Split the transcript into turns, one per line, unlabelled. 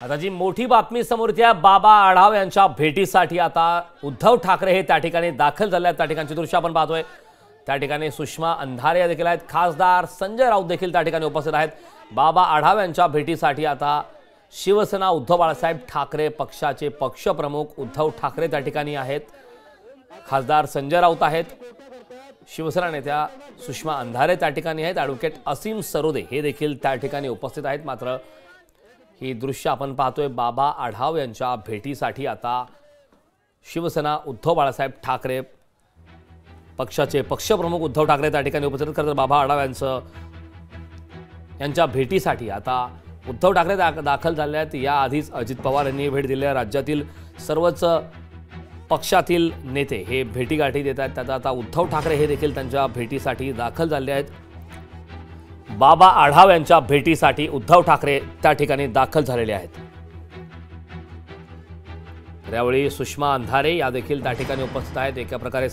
आता जी मोठी बातमी समोर येते बाबा आढाव यांच्या भेटीसाठी आता उद्धव ठाकरे हे त्या ठिकाणी दाखल झाले आहेत। त्या ठिकाणची दृश्य आपण पाहतोय। त्या ठिकाणी सुषमा अंधारे देखील आहेत, खासदार संजय राऊत देखील त्या ठिकाणी उपस्थित आहेत। बाबा आढाव यांच्या भेटीसाठी आता शिवसेना उद्धव बाळासाहेब ठाकरे पक्षाचे पक्षप्रमुख उद्धव ठाकरे त्या ठिकाणी आहेत, खासदार संजय राऊत आहेत, शिवसेना नेत्या सुषमा अंधारे त्या ठिकाणी आहेत, ॲडव्होकेट असीम सरोदे हे देखील त्या ठिकाणी उपस्थित आहेत। मात्र ही दृश्य आपण पाहतोय बाबा आढाव यांच्या भेटीसाठी आता शिवसेना उद्धव बाळासाहेब ठाकरे पक्षाचे पक्षप्रमुख उद्धव ठाकरे त्या ठिकाणी उपस्थित आहेत। बाबा आढाव यांच्या भेटीसाठी आता उद्धव ठाकरे दाखल झाले आहेत। याआधीच अजित पवार यांनी भेट दिली आहे। राज्यातील सर्वच पक्षातील नेते हे भेटीगाठी देत आहेत। त्यात आता उद्धव ठाकरे हे देखील त्यांच्या भेटीसाठी दाखल झाले आहेत। बाबा आढाव यांच्या भेटीसाठी उद्धव ठाकरे त्या ठिकाणी दाखल झालेले आहेत। यावेळी सुषमा अंधारे या देखील त्या ठिकाणी उपस्थित आहेत। एका प्रकारे